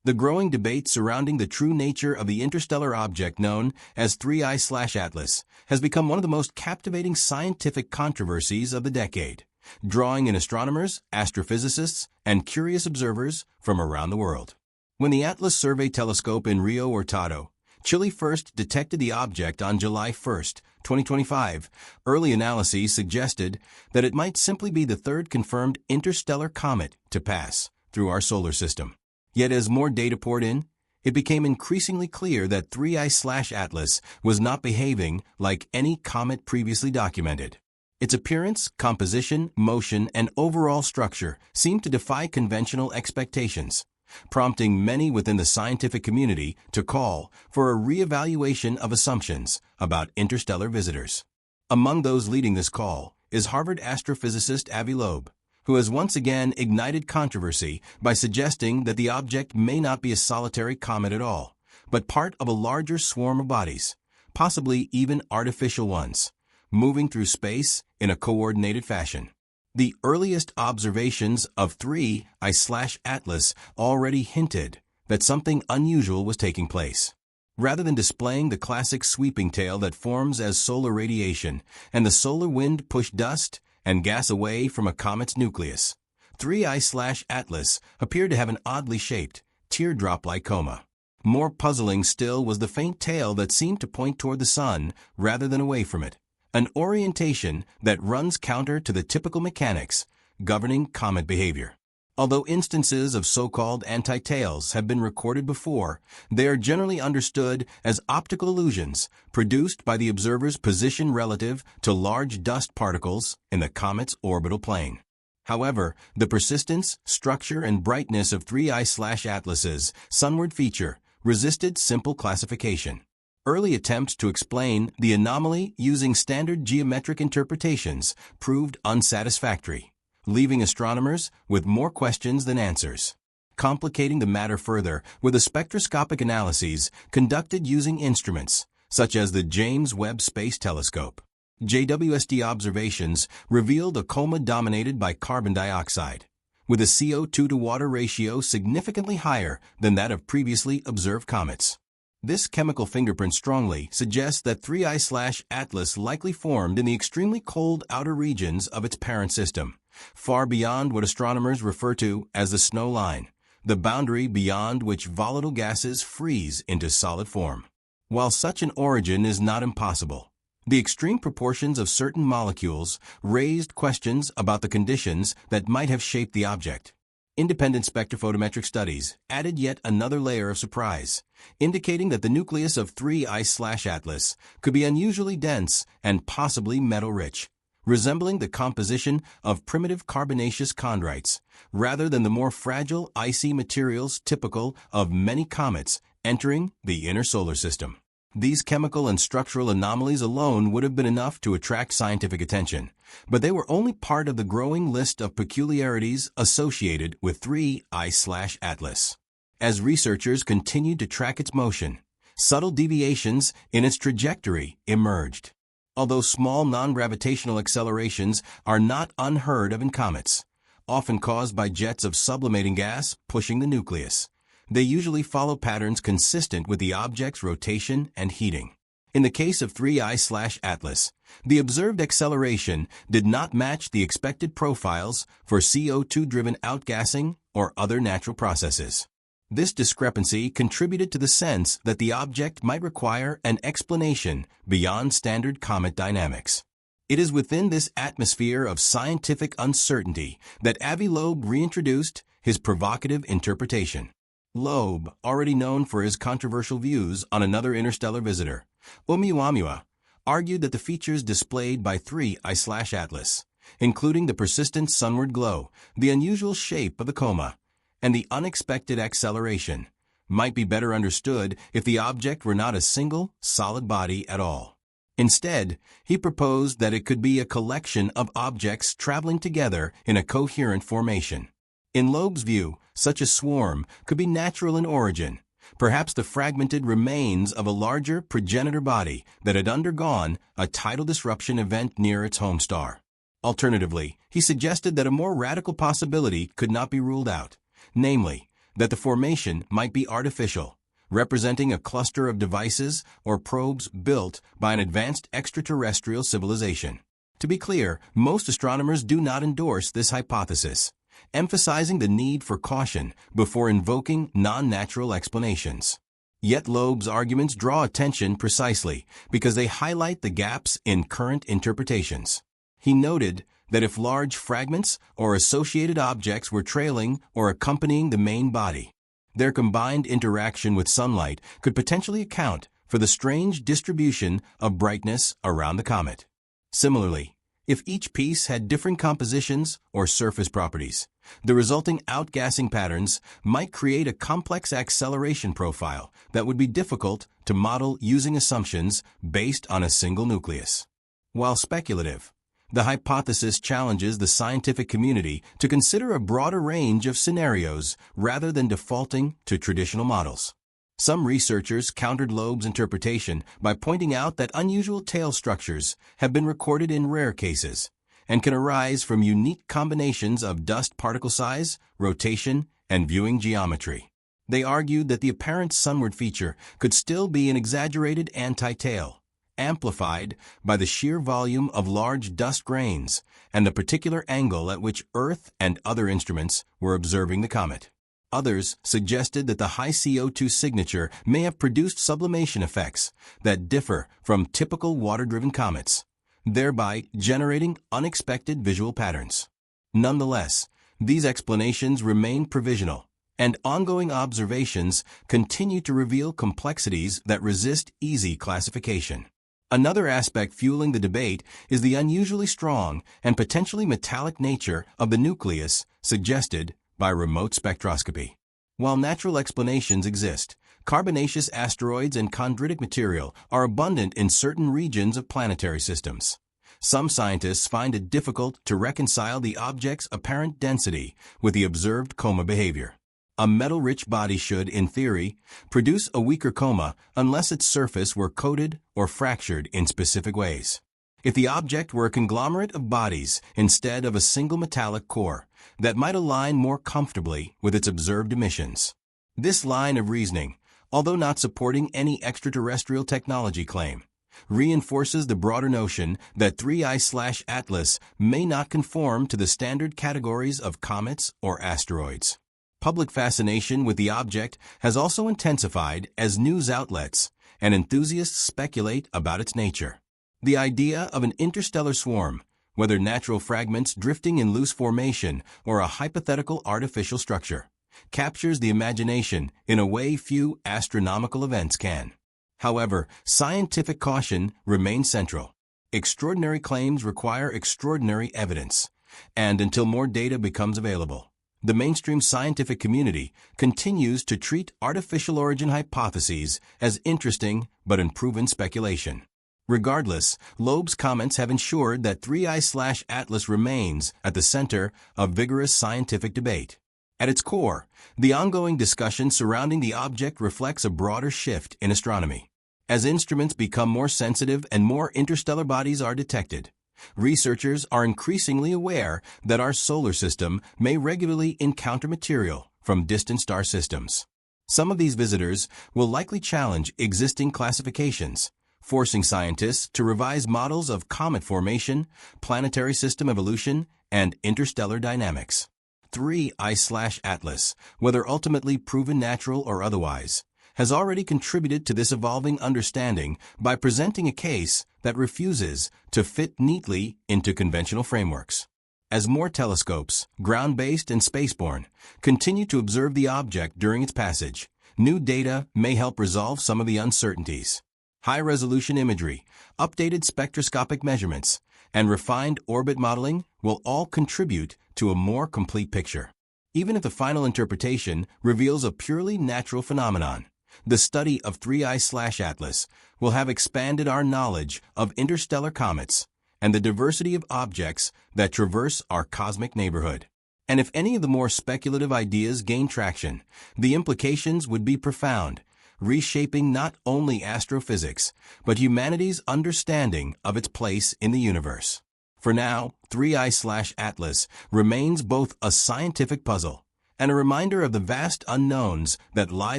The growing debate surrounding the true nature of the interstellar object known as 3I/Atlas has become one of the most captivating scientific controversies of the decade, drawing in astronomers, astrophysicists, and curious observers from around the world. When the Atlas Survey Telescope in Rio Hurtado, Chile first detected the object on July 1, 2025, early analyses suggested that it might simply be the third confirmed interstellar comet to pass through our solar system. Yet as more data poured in, it became increasingly clear that 3I/Atlas was not behaving like any comet previously documented. Its appearance, composition, motion, and overall structure seemed to defy conventional expectations, prompting many within the scientific community to call for a reevaluation of assumptions about interstellar visitors. Among those leading this call is Harvard astrophysicist Avi Loeb, who has once again ignited controversy by suggesting that the object may not be a solitary comet at all, but part of a larger swarm of bodies, possibly even artificial ones, moving through space in a coordinated fashion. The earliest observations of 3I/Atlas already hinted that something unusual was taking place. Rather than displaying the classic sweeping tail that forms as solar radiation and the solar wind push dust and gas away from a comet's nucleus, 3I/Atlas appeared to have an oddly shaped, teardrop-like coma. More puzzling still was the faint tail that seemed to point toward the sun rather than away from it, an orientation that runs counter to the typical mechanics governing comet behavior. Although instances of so-called anti-tails have been recorded before, they are generally understood as optical illusions produced by the observer's position relative to large dust particles in the comet's orbital plane. However, the persistence, structure, and brightness of 3I/Atlas's sunward feature resisted simple classification. Early attempts to explain the anomaly using standard geometric interpretations proved unsatisfactory, leaving astronomers with more questions than answers. Complicating the matter further were the spectroscopic analyses conducted using instruments such as the James Webb Space Telescope. JWST observations revealed a coma dominated by carbon dioxide, with a CO2-to-water ratio significantly higher than that of previously observed comets. This chemical fingerprint strongly suggests that 3I/Atlas likely formed in the extremely cold outer regions of its parent system, far beyond what astronomers refer to as the snow line, the boundary beyond which volatile gases freeze into solid form. While such an origin is not impossible, the extreme proportions of certain molecules raised questions about the conditions that might have shaped the object. Independent spectrophotometric studies added yet another layer of surprise, indicating that the nucleus of 3I/Atlas could be unusually dense and possibly metal-rich, resembling the composition of primitive carbonaceous chondrites, rather than the more fragile, icy materials typical of many comets entering the inner solar system. These chemical and structural anomalies alone would have been enough to attract scientific attention, but they were only part of the growing list of peculiarities associated with 3I/Atlas. As researchers continued to track its motion, subtle deviations in its trajectory emerged. Although small non-gravitational accelerations are not unheard of in comets, often caused by jets of sublimating gas pushing the nucleus, they usually follow patterns consistent with the object's rotation and heating. In the case of 3I/Atlas, the observed acceleration did not match the expected profiles for CO2-driven outgassing or other natural processes. This discrepancy contributed to the sense that the object might require an explanation beyond standard comet dynamics. It is within this atmosphere of scientific uncertainty that Avi Loeb reintroduced his provocative interpretation. Loeb, already known for his controversial views on another interstellar visitor, Oumuamua, argued that the features displayed by 3I/Atlas, including the persistent sunward glow, the unusual shape of the coma, and the unexpected acceleration, might be better understood if the object were not a single, solid body at all. Instead, he proposed that it could be a collection of objects traveling together in a coherent formation. In Loeb's view, such a swarm could be natural in origin, perhaps the fragmented remains of a larger progenitor body that had undergone a tidal disruption event near its home star. Alternatively, he suggested that a more radical possibility could not be ruled out, namely, that the formation might be artificial, representing a cluster of devices or probes built by an advanced extraterrestrial civilization. To be clear, most astronomers do not endorse this hypothesis, emphasizing the need for caution before invoking non-natural explanations. Yet Loeb's arguments draw attention precisely because they highlight the gaps in current interpretations. He noted that if large fragments or associated objects were trailing or accompanying the main body, their combined interaction with sunlight could potentially account for the strange distribution of brightness around the comet. Similarly, if each piece had different compositions or surface properties, the resulting outgassing patterns might create a complex acceleration profile that would be difficult to model using assumptions based on a single nucleus. While speculative, the hypothesis challenges the scientific community to consider a broader range of scenarios rather than defaulting to traditional models. Some researchers countered Loeb's interpretation by pointing out that unusual tail structures have been recorded in rare cases and can arise from unique combinations of dust particle size, rotation, and viewing geometry. They argued that the apparent sunward feature could still be an exaggerated anti-tail, amplified by the sheer volume of large dust grains and the particular angle at which Earth and other instruments were observing the comet. Others suggested that the high CO2 signature may have produced sublimation effects that differ from typical water-driven comets, thereby generating unexpected visual patterns. Nonetheless, these explanations remain provisional, and ongoing observations continue to reveal complexities that resist easy classification. Another aspect fueling the debate is the unusually strong and potentially metallic nature of the nucleus suggested by remote spectroscopy. While natural explanations exist, carbonaceous asteroids and chondritic material are abundant in certain regions of planetary systems. Some scientists find it difficult to reconcile the object's apparent density with the observed coma behavior. A metal-rich body should, in theory, produce a weaker coma unless its surface were coated or fractured in specific ways. If the object were a conglomerate of bodies instead of a single metallic core, that might align more comfortably with its observed emissions. This line of reasoning, although not supporting any extraterrestrial technology claim, reinforces the broader notion that 3I/Atlas may not conform to the standard categories of comets or asteroids. Public fascination with the object has also intensified as news outlets and enthusiasts speculate about its nature. The idea of an interstellar swarm, whether natural fragments drifting in loose formation or a hypothetical artificial structure, captures the imagination in a way few astronomical events can. However, scientific caution remains central. Extraordinary claims require extraordinary evidence, and until more data becomes available, the mainstream scientific community continues to treat artificial origin hypotheses as interesting but unproven speculation. Regardless, Loeb's comments have ensured that 3I/Atlas remains at the center of vigorous scientific debate. At its core, the ongoing discussion surrounding the object reflects a broader shift in astronomy. As instruments become more sensitive and more interstellar bodies are detected, researchers are increasingly aware that our solar system may regularly encounter material from distant star systems. Some of these visitors will likely challenge existing classifications, forcing scientists to revise models of comet formation, planetary system evolution, and interstellar dynamics. 3I/Atlas, whether ultimately proven natural or otherwise, has already contributed to this evolving understanding by presenting a case that refuses to fit neatly into conventional frameworks. As more telescopes, ground-based and spaceborne, continue to observe the object during its passage, new data may help resolve some of the uncertainties. High-resolution imagery, updated spectroscopic measurements, and refined orbit modeling will all contribute to a more complete picture. Even if the final interpretation reveals a purely natural phenomenon, the study of 3I/Atlas will have expanded our knowledge of interstellar comets and the diversity of objects that traverse our cosmic neighborhood. And if any of the more speculative ideas gain traction, the implications would be profound, reshaping not only astrophysics, but humanity's understanding of its place in the universe. For now, 3I/Atlas remains both a scientific puzzle and a reminder of the vast unknowns that lie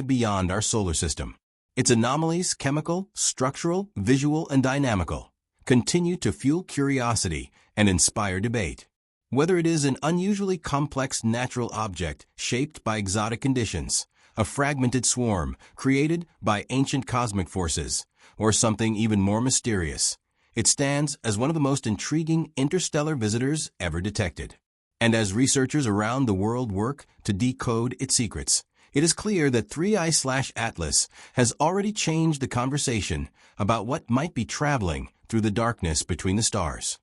beyond our solar system. Its anomalies, chemical, structural, visual, and dynamical, continue to fuel curiosity and inspire debate. Whether it is an unusually complex natural object shaped by exotic conditions, a fragmented swarm created by ancient cosmic forces, or something even more mysterious, it stands as one of the most intriguing interstellar visitors ever detected. And as researchers around the world work to decode its secrets, it is clear that 3i/Atlas has already changed the conversation about what might be traveling through the darkness between the stars.